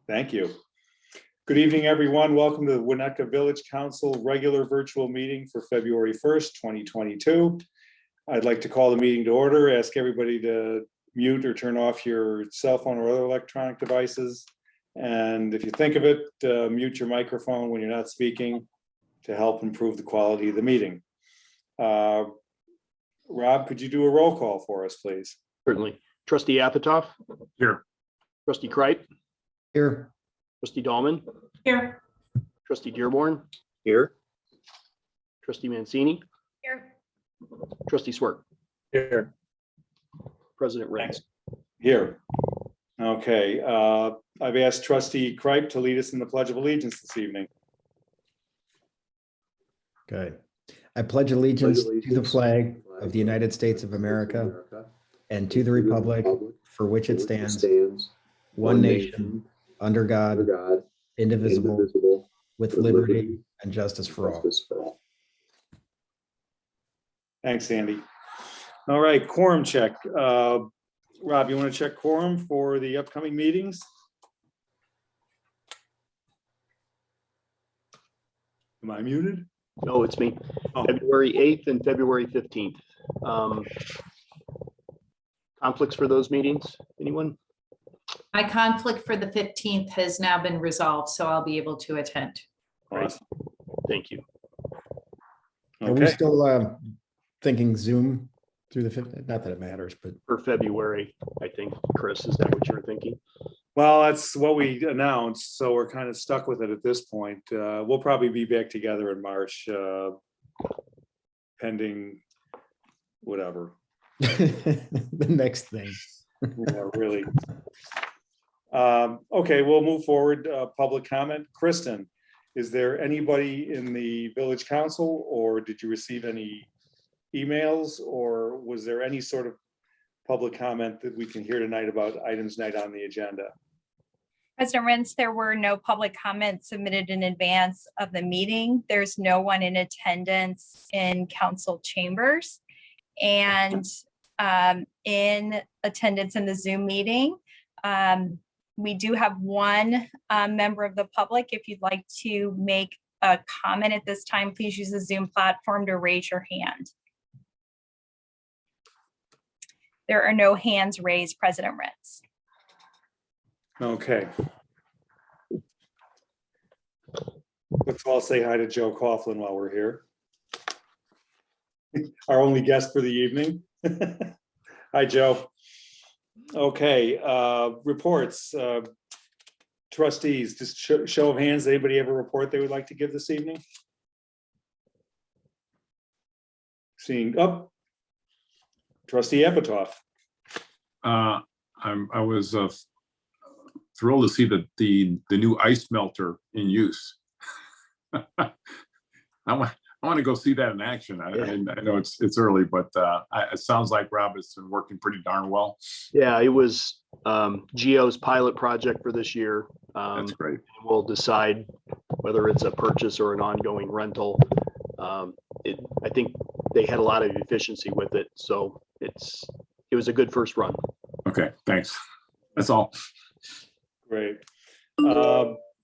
Thank you. Good evening, everyone. Welcome to the Winnetka Village Council regular virtual meeting for February 1st, 2022. I'd like to call the meeting to order. Ask everybody to mute or turn off your cell phone or other electronic devices. And if you think of it, mute your microphone when you're not speaking to help improve the quality of the meeting. Rob, could you do a roll call for us, please? Certainly. Trustee Apatow? Here. Trustee Kripe? Here. Trustee Dahlman? Here. Trustee Dearborn? Here. Trustee Mancini? Here. Trustee Swerk? Here. President Reyes? Here. Okay. I've asked Trustee Kripe to lead us in the Pledge of Allegiance this evening. Okay. I pledge allegiance to the flag of the United States of America and to the republic for which it stands, one nation, under God, indivisible, with liberty and justice for all. Thanks, Andy. All right, quorum check. Rob, you want to check quorum for the upcoming meetings? Am I muted? No, it's me. Oh. February 8th and February 15th. Conflicts for those meetings? Anyone? My conflict for the 15th has now been resolved, so I'll be able to attend. Awesome. Thank you. Are we Okay. still thinking Zoom through the 15th? Not that it matters, but For February, I think. Chris, is that what you were thinking? Well, that's what we announced, so we're kind of stuck with it at this point. We'll probably be back together in March, pending whatever. the next thing. Yeah, really. Okay, we'll move forward. Public comment. Kristen, is there anybody in the village council, or did you receive any emails, or was there any sort of public comment that we can hear tonight about items not on the agenda? President Rentz, there were no public comments submitted in advance of the meeting. There's no one in attendance in council chambers. And in attendance in the Zoom meeting, we do have one member of the public. If you'd like to make a comment at this time, please use the Zoom platform to raise your hand. There are no hands raised, President Rentz. Okay. Let's all say hi to Joe Coughlin while we're here. Our only guest for the evening. Hi, Joe. Okay, reports. Trustees, just show of hands. Anybody have a report they would like to give this evening? Seeing up. Trustee Apatow. I was thrilled to see the new ice melter in use. I want to go see that in action. I know it's early, but it sounds like Rob has been working pretty darn well. Yeah, it was Geo's pilot project for this year. That's great. We'll decide whether it's a purchase or an ongoing rental. I think they had a lot of efficiency with it, so it was a good first run. Okay, thanks. That's all. Great.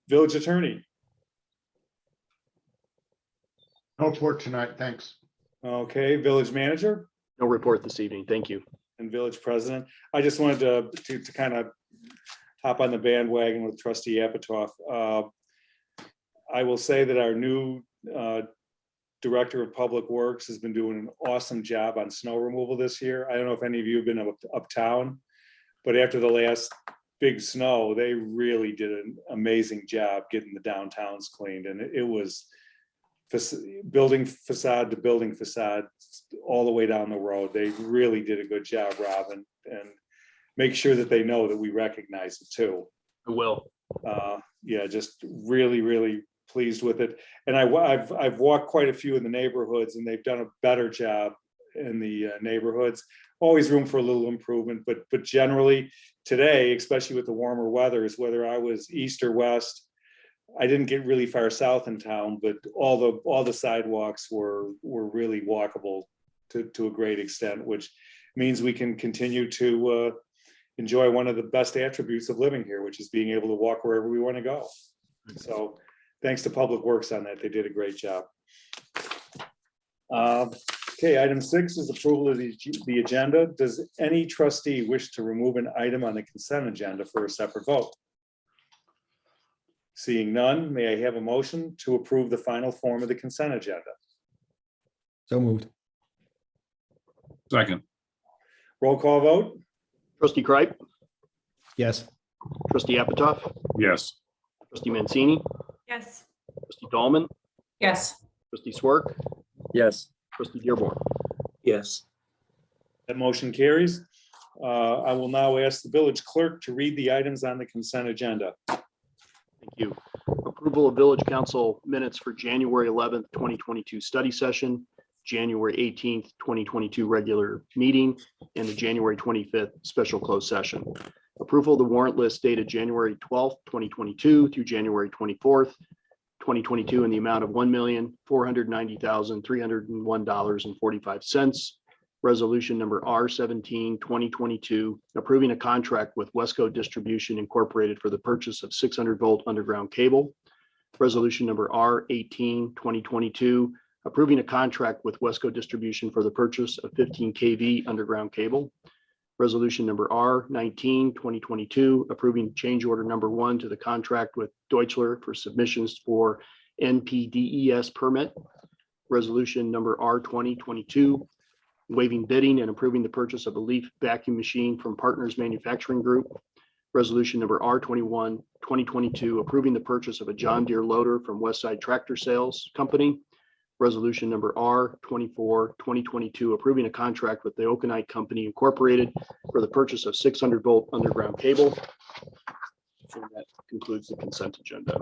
Village attorney. No report tonight, thanks. Okay, village manager No report this evening. Thank you. and village president. I just wanted to kind of hop on the bandwagon with Trustee Apatow. I will say that our new Director of Public Works has been doing an awesome job on snow removal this year. I don't know if any of you have been uptown, but after the last big snow, they really did an amazing job getting the downtowns cleaned. And it was building facade to building facade all the way down the road. They really did a good job, Robin, and make sure that they know that we recognize it too. I will. Yeah, just really, really pleased with it. And I've walked quite a few in the neighborhoods, and they've done a better job in the neighborhoods. Always room for a little improvement, but generally today, especially with the warmer weathers, whether I was east or west, I didn't get really far south in town, but all the sidewalks were really walkable to a great extent, which means we can continue to enjoy one of the best attributes of living here, which is being able to walk wherever we want to go. So thanks to Public Works on that. They did a great job. Okay, item 6 is approval of the agenda. Does any trustee wish to remove an item on the consent agenda for a separate vote? Seeing none, may I have a motion to approve the final form of the consent agenda? So moved. Second, Roll call vote? Trustee Kripe, Yes. trustee Apatow, yes. trustee Mancini, Yes. trustee Dahlman, Yes. trustee Swerk, Yes. trustee Dearborn. Yes. That motion carries. I will now ask the village clerk to read the items on the consent agenda. Thank you. Approval of village council minutes for January 11th, 2022 study session, January 18th, 2022 regular meeting, and the January 25th special closed session. Approval of the warrant list dated January 12th, 2022 through January 24th, 2022 in the amount of $1,490,301.45. Resolution number R17, 2022, approving a contract with Wesco Distribution Incorporated for the purchase of 600-volt underground cable. Resolution number R18, 2022, approving a contract with Wesco Distribution for the purchase of 15 kV underground cable. Resolution number R19, 2022, approving change order number 1 to the contract with Deutschler for submissions for NPDES permit. Resolution number R20, 22, waiving bidding and approving the purchase of a leaf vacuum machine from Partners Manufacturing Group. Resolution number R21, 2022, approving the purchase of a John Deere loader from Westside Tractor Sales Company. Resolution number R24, 2022, approving a contract with the Okanite Company Incorporated for the purchase of 600-volt underground cable. And that concludes the consent agenda.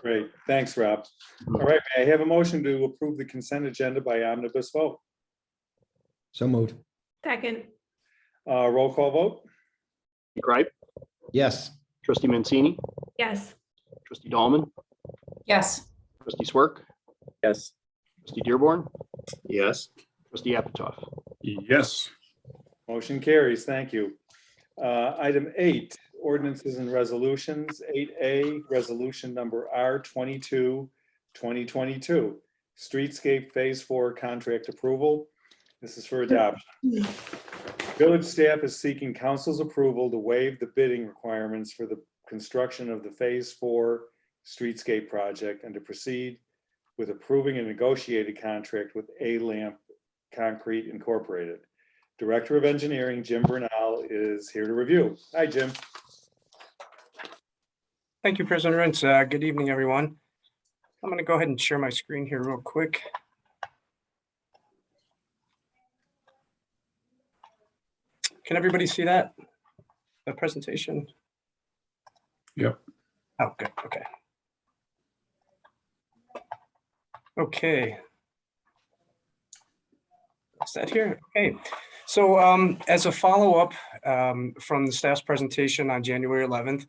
Great, thanks, Rob. All right, may I have a motion to approve the consent agenda by omnibus vote? So moved. Second. Roll call vote? Kripe, Yes. trustee Mancini, Yes. trustee Dahlman, Yes. trustee Swerk, Yes. trustee Dearborn, Yes. trustee Apatow. Yes. Motion carries, thank you. Item 8, ordinances and resolutions. 8A, resolution number R22, 2022. Streetscape Phase 4 contract approval. This is for adoption. Village staff is seeking council's approval to waive the bidding requirements for the construction of the Phase 4 streetscape project and to proceed with approving a negotiated contract with A-Lamp Concrete Incorporated. Director of Engineering, Jim Bernal, is here to review. Hi, Jim. Thank you, President Rentz. Good evening, everyone. I'm going to go ahead and share my screen here real quick. Can everybody see that? The presentation? Yep. Oh, good. Okay. Okay. Is that here? Okay. So as a follow-up from the staff's presentation on January 11th,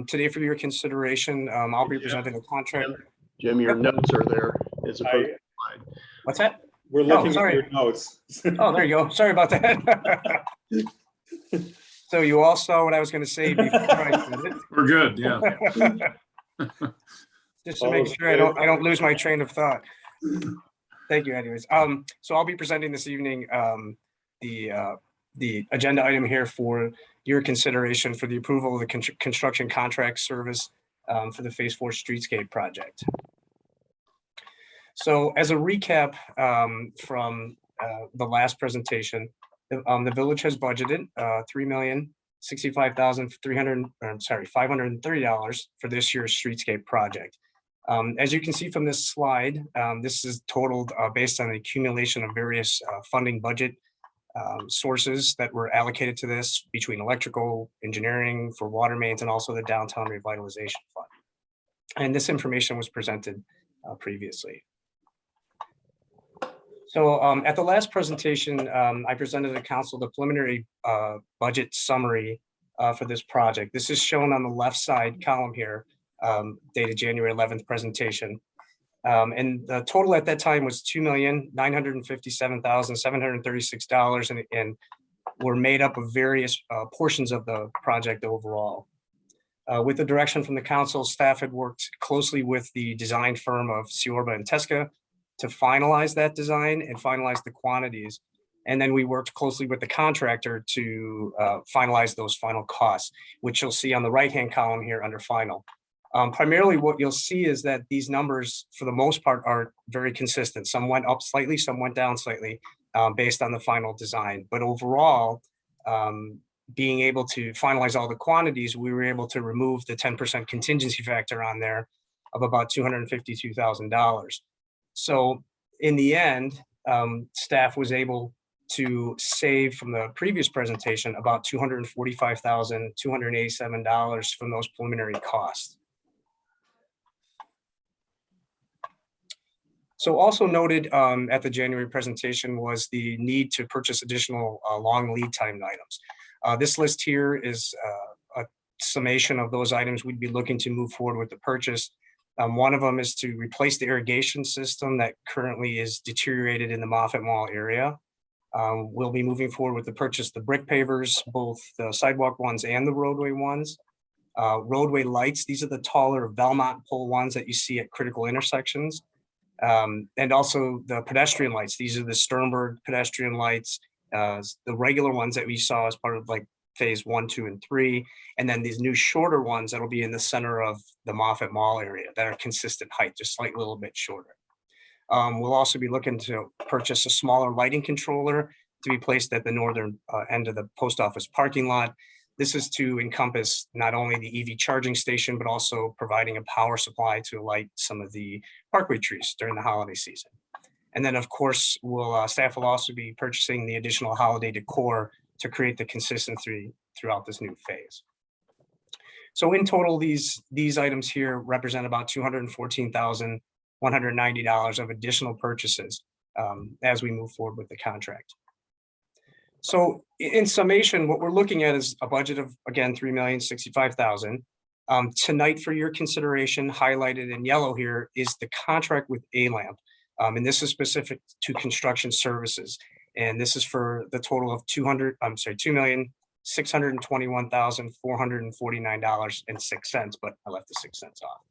today for your consideration, I'll be presenting a contract. Jim, your notes are there. It's a What's that? We're looking at sorry. your notes. Oh, there you go. Sorry about that. So you all saw what I was going to say before I said it. We're good, yeah. Just to make sure I don't lose my train of thought. Thank you anyways. So I'll be presenting this evening the agenda item here for your consideration for the approval of the construction contract service for the Phase 4 streetscape project. So as a recap from the last presentation, the village has budgeted $3,065,530 for this year's streetscape project. As you can see from this slide, this is totaled based on the accumulation of various funding budget sources that were allocated to this between electrical, engineering, for water mains, and also the downtown revitalization fund. And this information was presented previously. So at the last presentation, I presented to council the preliminary budget summary for this project. This is shown on the left side column here, dated January 11th presentation. And the total at that time was $2,957,736. And were made up of various portions of the project overall. With the direction from the council, staff had worked closely with the design firm of Ciorba and Tesca to finalize that design and finalize the quantities. And then we worked closely with the contractor to finalize those final costs, which you'll see on the right-hand column here under final. Primarily what you'll see is that these numbers, for the most part, are very consistent. Some went up slightly, some went down slightly based on the final design. But overall, being able to finalize all the quantities, we were able to remove the 10% contingency factor on there of about $252,000. So in the end, staff was able to save from the previous presentation about $245,287 from those preliminary costs. So also noted at the January presentation was the need to purchase additional long lead time items. This list here is a summation of those items we'd be looking to move forward with the purchase. One of them is to replace the irrigation system that currently is deteriorated in the Moffett Mall area. We'll be moving forward with the purchase of the brick pavers, both the sidewalk ones and the roadway ones. Roadway lights, these are the taller Belmont pole ones that you see at critical intersections. And also the pedestrian lights. These are the Sternberg pedestrian lights, the regular ones that we saw as part of like phase 1, 2, and 3. And then these new shorter ones that'll be in the center of the Moffett Mall area that are consistent height, just slightly a little bit shorter. We'll also be looking to purchase a smaller lighting controller to be placed at the northern end of the post office parking lot. This is to encompass not only the EV charging station, but also providing a power supply to light some of the parkway trees during the holiday season. And then, of course, staff will also be purchasing the additional holiday decor to create the consistency throughout this new phase. So in total, these items here represent about $214,190 of additional purchases as we move forward with the contract. So in summation, what we're looking at is a budget of, again, $3,065,000. Tonight, for your consideration, highlighted in yellow here, is the contract with ALAMP. And this is specific to construction services. And this is for the total of $2,621,449.06, but I left the 6 cents off.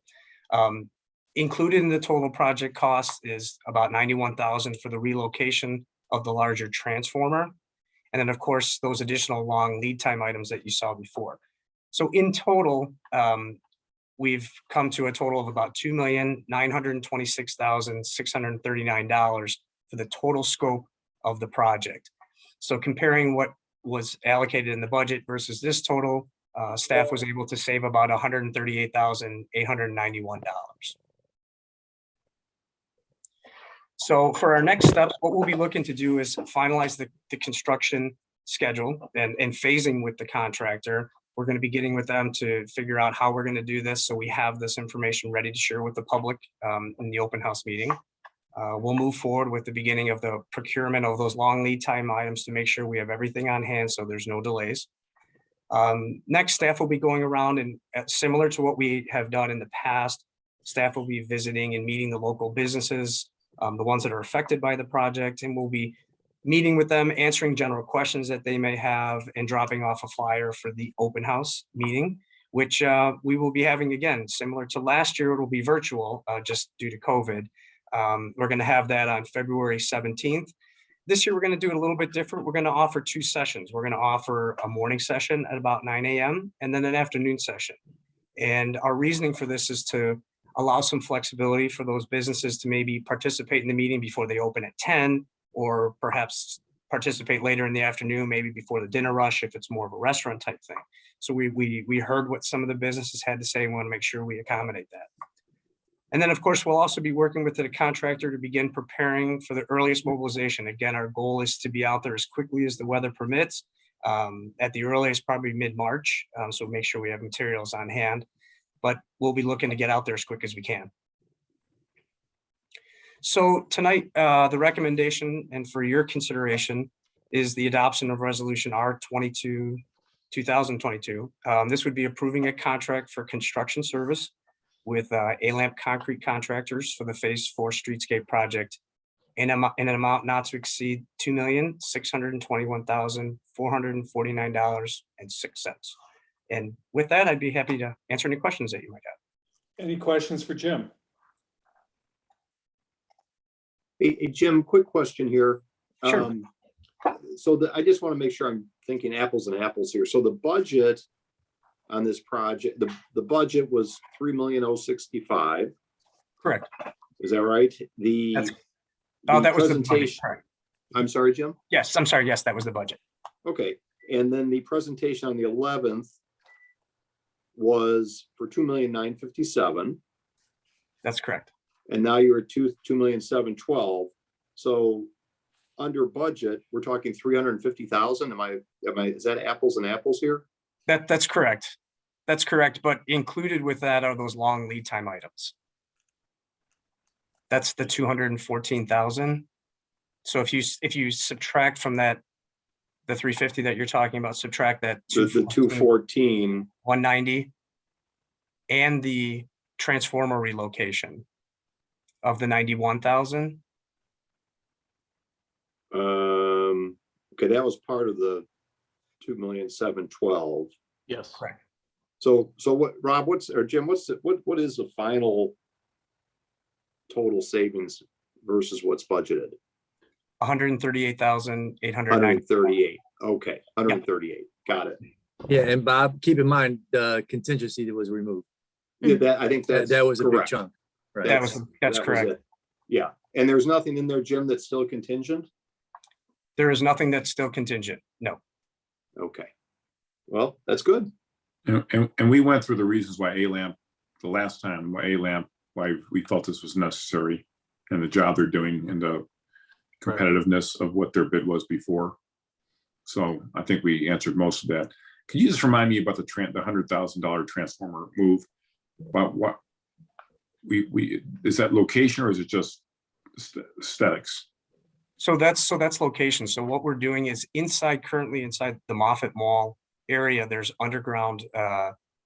Included in the total project cost is about $91,000 for the relocation of the larger transformer. And then, of course, those additional long lead time items that you saw before. So in total, we've come to a total of about $2,926,639 for the total scope of the project. So comparing what was allocated in the budget versus this total, staff was able to save about $138,891. So for our next steps, what we'll be looking to do is finalize the construction schedule and phasing with the contractor. We're going to be getting with them to figure out how we're going to do this, so we have this information ready to share with the public in the open house meeting. We'll move forward with the beginning of the procurement of those long lead time items to make sure we have everything on hand so there's no delays. Next, staff will be going around and similar to what we have done in the past, staff will be visiting and meeting the local businesses, the ones that are affected by the project, and we'll be meeting with them, answering general questions that they may have, and dropping off a flyer for the open house meeting, which we will be having again, similar to last year. It will be virtual just due to COVID. We're going to have that on February 17th. This year, we're going to do it a little bit different. We're going to offer 2 sessions. We're going to offer a morning session at about 9 a.m. and then an afternoon session. And our reasoning for this is to allow some flexibility for those businesses to maybe participate in the meeting before they open at 10, or perhaps participate later in the afternoon, maybe before the dinner rush, if it's more of a restaurant type thing. So we heard what some of the businesses had to say and want to make sure we accommodate that. And then, of course, we'll also be working with the contractor to begin preparing for the earliest mobilization. Again, our goal is to be out there as quickly as the weather permits, at the earliest, probably mid-March. So make sure we have materials on hand, but we'll be looking to get out there as quick as we can. So tonight, the recommendation and for your consideration is the adoption of Resolution R22, 2022. This would be approving a contract for construction service with ALAMP Concrete Contractors for the Phase 4 Streetscape project in an amount not to exceed $2,621,449.06. And with that, I'd be happy to answer any questions that you might have. Any questions for Jim? Hey, Jim, quick question here. Sure. I just want to make sure I'm thinking apples and apples here. So the budget on this project, the budget was 3,065,000. Correct. Is that right? That was the budget. presentation. Correct. I'm sorry, Jim? Yes, I'm sorry. Yes, that was the budget. Okay. And then the presentation on the 11th was for 2,957,000. That's correct. And now you're at 2,712,000. So under budget, we're talking 350,000. Is that apples and apples here? That's correct. That's correct. But included with that are those long lead time items. That's the 214,000. So if you subtract from that, the 350 that you're talking about, subtract that The 214. 190 and the transformer relocation of the 91,000. Okay, that was part of the 2,712,000. Yes. Correct. So what, Rob, Jim, what is the final total savings versus what's budgeted? 138,890. 138. Okay, 138. Got it. Yeah, and Bob, keep in mind, the contingency that was removed. Yeah, I think That was a big correct. chunk. Right. That's That was correct. it. Yeah, and there's nothing in there, Jim, that's still contingent? There is nothing that's still contingent. No. Okay. Well, that's good. And we went through the reasons why A-Lamp, the last time, why we felt this was necessary and the job they're doing and the competitiveness of what their bid was before. So I think we answered most of that. Can you just remind me about the $100,000 transformer move? About what is that location or is it just aesthetics? So that's location. So what we're doing is currently inside the Moffett Mall area, there's underground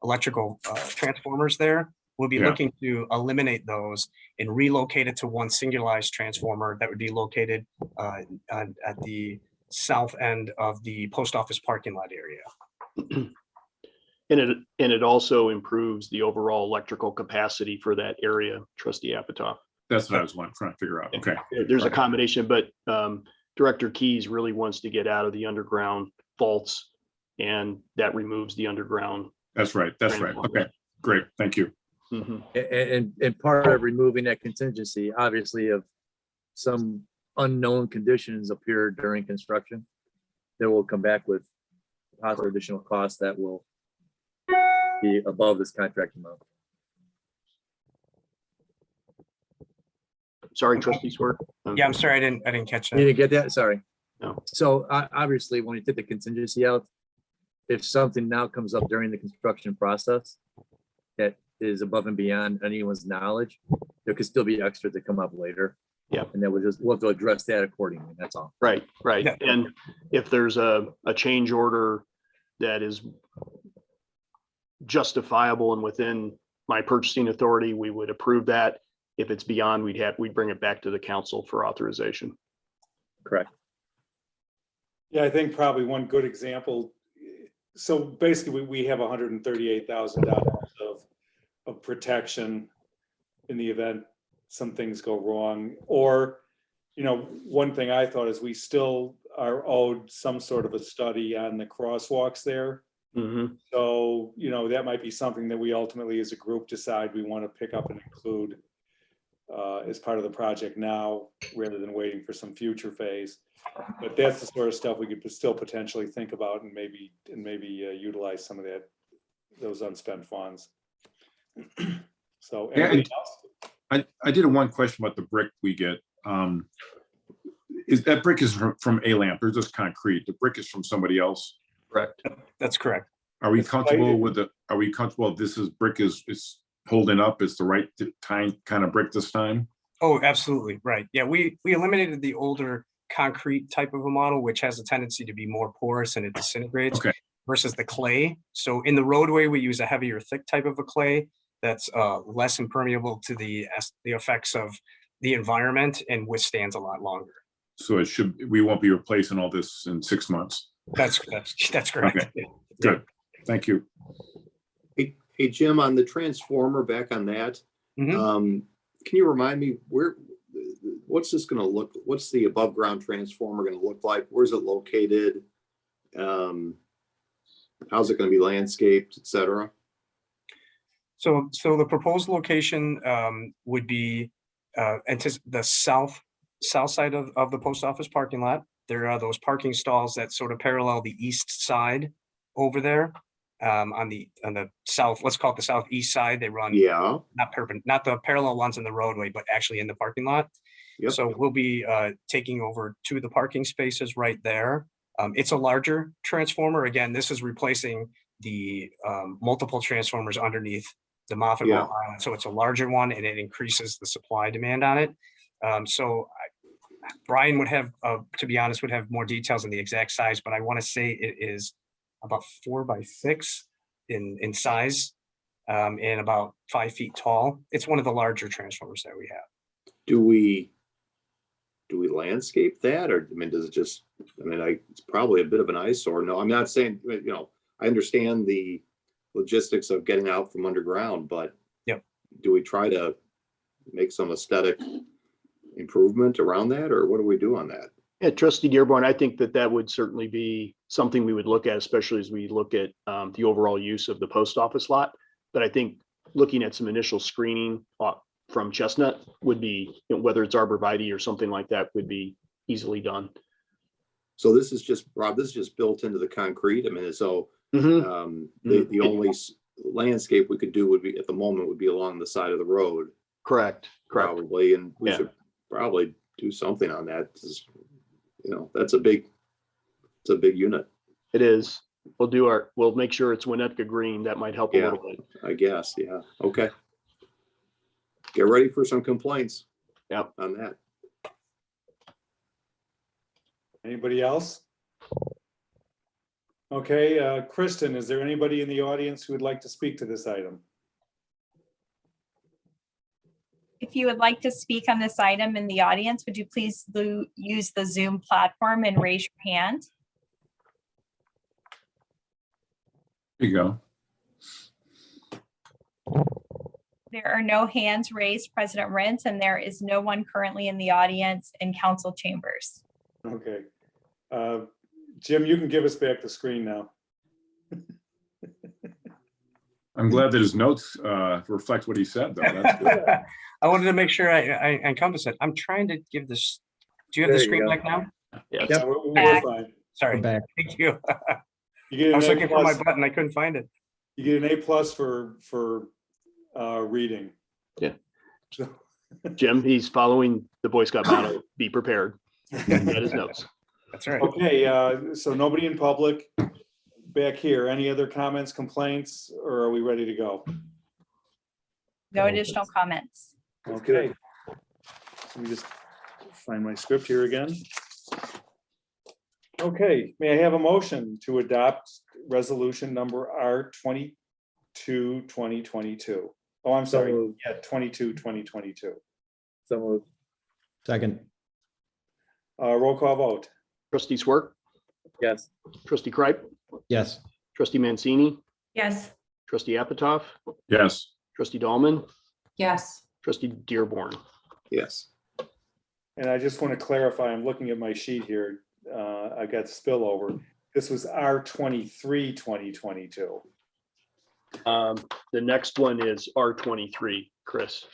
electrical transformers there. We'll be looking to eliminate those and relocate it to one singularized transformer that would be located at the south end of the post office parking lot area. And it also improves the overall electrical capacity for that area, Trustee Apatow. That's what I was trying to figure out. Okay. There's a combination, but Director Keys really wants to get out of the underground vaults, and that removes the underground. That's right. That's right. Okay, great. Thank you. Mhm. And part of removing that contingency, obviously, of some unknown conditions appear during construction, that will come back with possible additional costs that will be above this contract amount. Sorry, Trustee Swerk. Yeah, I'm sorry, I didn't catch You that. didn't get that? Sorry. No. So obviously, when you take the contingency out, if something now comes up during the construction process that is above and beyond anyone's knowledge, there could still be extra to come up later. Yeah. And then we'll have to address that accordingly. That's all. Right. Yeah. And if there's a change order that is justifiable and within my purchasing authority, we would approve that. If it's beyond, we'd bring it back to the council for authorization. Correct. Yeah, I think probably one good example. So basically, we have $138,000 of protection in the event some things go wrong. Or, one thing I thought is we still are owed some sort of a study on the crosswalks there. Mhm. So, that might be something that we ultimately as a group decide we want to pick up and include as part of the project now, rather than waiting for some future phase. But that's the sort of stuff we could still potentially think about and maybe utilize some of those unspent funds. So anybody else? I did have one question about the brick we get. Is that brick is from A-Lamp? They're just concrete. The brick is from somebody else. Correct. That's correct. Are we It's comfortable plated. with are we comfortable? This is brick is holding up. It's the right kind of brick this time. Oh, absolutely. Right. Yeah, we eliminated the older concrete type of a model, which has a tendency to be more porous and it disintegrates versus the clay. So in the roadway, we use a heavier, thick type of a clay that's less impermeable to the effects of the environment and withstands a lot longer. So we won't be replacing all this in 6 months. That's correct. Okay. Good. Thank you. Hey, Jim, on the transformer, back on that, Mhm. can you remind me what's this gonna look, what's the above ground transformer gonna look like? Where's it located? How's it gonna be landscaped, et cetera? So the proposed location would be the south side of the post office parking lot. There are those parking stalls that sort of parallel the east side over there. On the south, let's call it the southeast side. They run Yeah. not the parallel ones in the roadway, but actually in the parking lot. Yep. So we'll be taking over 2 of the parking spaces right there. It's a larger transformer. Again, this is replacing the multiple transformers underneath the Moffett Yeah. Island. So it's a larger one and it increases the supply demand on it. Brian would have, to be honest, would have more details on the exact size, but I want to say it is about 4 by 6 in size and about 5 feet tall. It's one of the larger transformers that we have. Do we landscape that, or, I mean, does it just, I mean, it's probably a bit of an eyesore. No, I'm not saying, I understand the logistics of getting out from underground, but Yep. do we try to make some aesthetic improvement around that, or what do we do on that? Yeah, Trustee Dearborn, I think that would certainly be something we would look at, especially as we look at the overall use of the post office lot. But I think looking at some initial screening from Chestnut would be, whether it's arborvitae or something like that, would be easily done. So this is just, Rob, this is just built into the concrete. I mean, so the only landscape we could do would be, at the moment, would be along the side of the road. Correct. Probably, and we Yeah. should probably do something on that. 'Cause, that's a big unit, It is. We'll make sure it's Winnetka green. That might help a Yeah. little bit. I guess. Yeah. Okay. Get ready for some complaints. Yep. On that. Anybody else? Okay, Kristen, is there anybody in the audience who would like to speak to this item? If you would like to speak on this item in the audience, would you please use the Zoom platform and raise your hand? There you go. There are no hands raised, President Rentz, and there is no one currently in the audience in council chambers. Okay. Jim, you can give us back the screen now. I'm glad that his notes reflect what he said, though. That's good. I wanted to make sure I encompass it. I'm trying to give this. Do you have the There you screen go. back now? Yeah. Yeah, we're Back. fine. Sorry. We're back. Thank you. You get I was an A looking for my plus. button. I couldn't find it. You get an A+ for reading. Yeah. So- Jim, he's following the Boy Scout motto, be prepared. Got his notes. That's right. Okay, so nobody in public back here. Any other comments, complaints, or are we ready to go? No additional comments. Okay. Let me just find my script here again. Okay, may I have a motion to adopt resolution number R22, 2022? Oh, I'm sorry, moved. yeah, 22, 2022. So moved. Second, Roll call vote. Trustee Swerk, Yes. trustee Kripe, yes. trustee Mancini, Yes. trustee Apatow, Yes. trustee Dahlman, Yes. trustee Dearborn. Yes. And I just want to clarify, I'm looking at my sheet here. I got spillover. This was R23, 2022. The next one is R23, Chris.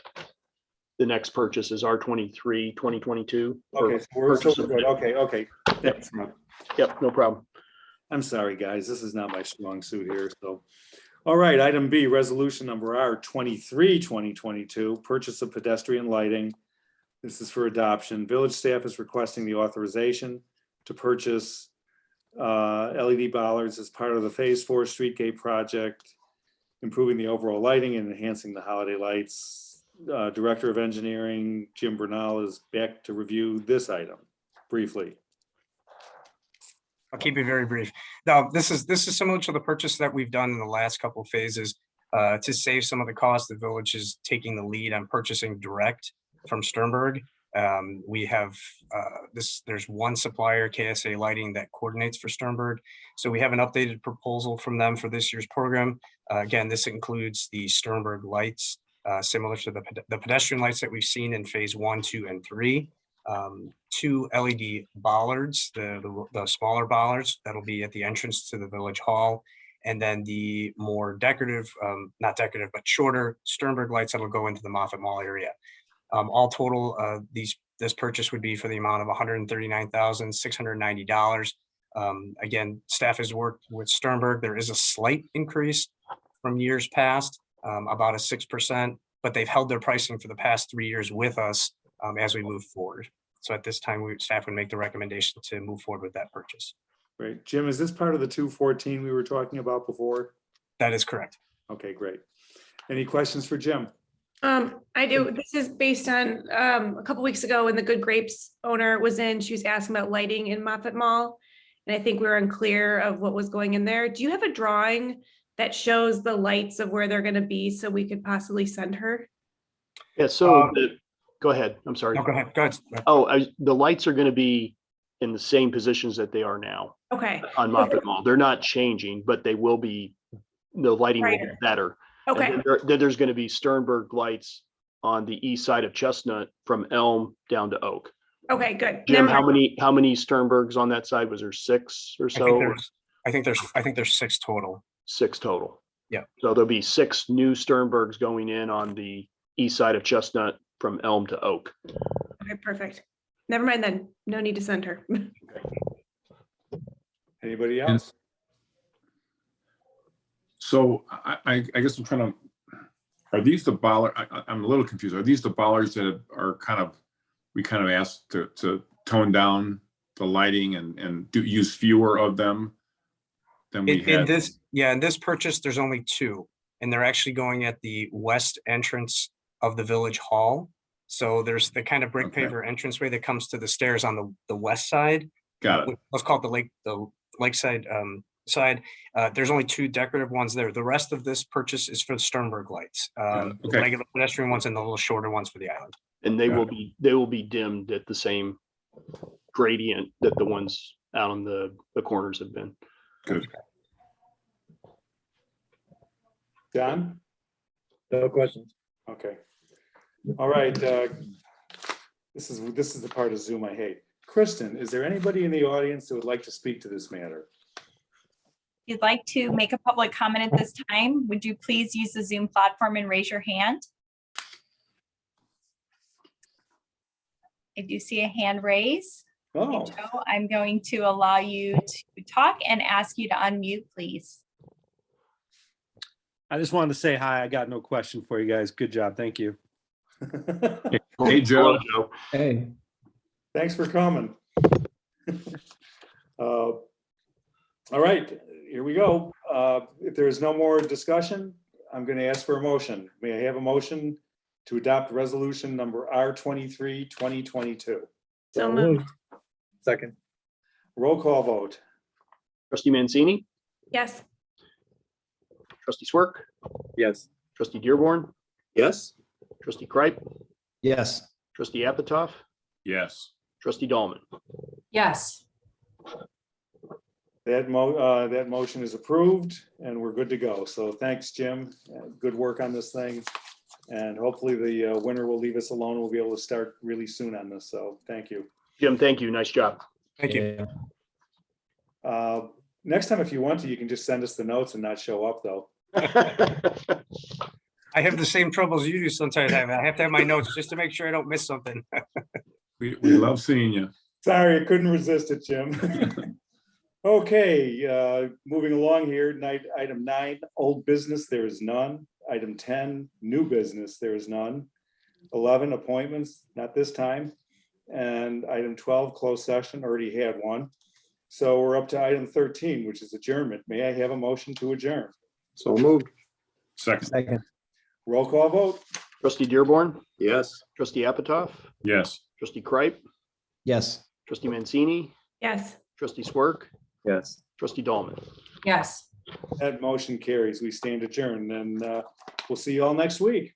The next purchase is R23, 2022. Okay, so we're still good. Okay. Thanks. Yep, no problem. I'm sorry, guys. This is not my strong suit here, so. All right, item B, resolution number R23, 2022, purchase of pedestrian lighting. This is for adoption. Village staff is requesting the authorization to purchase LED bollards as part of the Phase 4 Streetgate project, improving the overall lighting and enhancing the holiday lights. Director of Engineering, Jim Bernal, is back to review this item briefly. I'll keep it very brief. Now, this is similar to the purchase that we've done in the last couple of phases to save some of the costs. The village is taking the lead on purchasing direct from Sternberg. We have there's one supplier, KSA Lighting, that coordinates for Sternberg. So we have an updated proposal from them for this year's program. Again, this includes the Sternberg lights, similar to the pedestrian lights that we've seen in phase 1, 2, and 3. 2 LED bollards, the smaller bollards that'll be at the entrance to the village hall, and then the more decorative, not decorative, but shorter Sternberg lights that'll go into the Moffett Mall area. All total, this purchase would be for the amount of $139,690. Again, staff has worked with Sternberg. There is a slight increase from years past, about a 6%, but they've held their pricing for the past 3 years with us as we move forward. So at this time, staff would make the recommendation to move forward with that purchase. Great. Jim, is this part of the 214 we were talking about before? That is correct. Okay, great. Any questions for Jim? I do. This is based on a couple weeks ago when the Good Grapes owner was in, she was asking about lighting in Moffett Mall. And I think we were unclear of what was going in there. Do you have a drawing that shows the lights of where they're going to be so we could possibly send her? Yeah, so go ahead. I'm sorry. No, go ahead. Go ahead. Oh, the lights are going to be in the same positions that they are now Okay. on Moffett Mall. They're not changing, but they will be, the lighting will be Brighter. better. Okay. And then there's going to be Sternberg lights on the east side of Chestnut from Elm down to Oak. Okay, good. Jim, Never mind. how many Sternbergs on that side? Was there 6 or so? I think there's 6 total. 6 total. Yeah. So there'll be 6 new Sternbergs going in on the east side of Chestnut from Elm to Oak. Okay, perfect. Never mind then. No need to send her. Anybody else? So I guess I'm trying to, are these the bollard? I'm a little confused. Are these the bollards that are we kind of asked to tone down the lighting and use fewer of them than we had? In this purchase, there's only 2, and they're actually going at the west entrance of the village hall. So there's the kind of brick paver entranceway that comes to the stairs on the west side. Got it. Let's call it the lakeside side. There's only 2 decorative ones there. The rest of this purchase is for the Sternberg lights, the regular pedestrian ones and the little shorter ones for the island. And they will be dimmed at the same gradient that the ones out on the corners have been. Good. Don? No questions. Okay. All right. This is the part of Zoom I hate. Kristen, is there anybody in the audience that would like to speak to this matter? If you'd like to make a public comment at this time, would you please use the Zoom platform and raise your hand? I do see a hand raised. Oh, Joe, I'm going to allow you to talk and ask you to unmute, please. I just wanted to say hi. I got no question for you guys. Good job. Thank you. Hey, Joe. Hello, Joe. Hey, thanks for coming. All right, here we go. If there's no more discussion, I'm going to ask for a motion. May I have a motion to adopt resolution number R23, 2022? So moved. Second. Roll call vote. Trustee Mancini, Yes. trustee Swerk, Yes. trustee Dearborn, Yes. trustee Kripe, yes. trustee Apatow, Yes. trustee Dahlman. Yes. That motion is approved and we're good to go. So thanks, Jim. Good work on this thing. And hopefully the winter will leave us alone. We'll be able to start really soon on this. So thank you. Jim, thank you. Nice job. Thank you. Yeah. Next time, if you want to, you can just send us the notes and not show up though. I have the same troubles you do sometimes. I have to have my notes just to make sure I don't miss something. We love seeing you. Sorry, I couldn't resist it, Jim. Okay, moving along here, item 9, old business, there is none. Item 10, new business, there is none. 11, appointments, not this time. And item 12, closed session, already had one. So we're up to item 13, which is adjournment. May I have a motion to adjourn? So moved. Second. Second, Roll call vote. Trustee Dearborn, Yes. trustee Apatow, Yes. trustee Kripe, yes. trustee Mancini, Yes. trustee Swerk, Yes. trustee Dahlman. Yes. That motion carries. We stand adjourned and we'll see you all next week.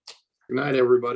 Good night, everybody.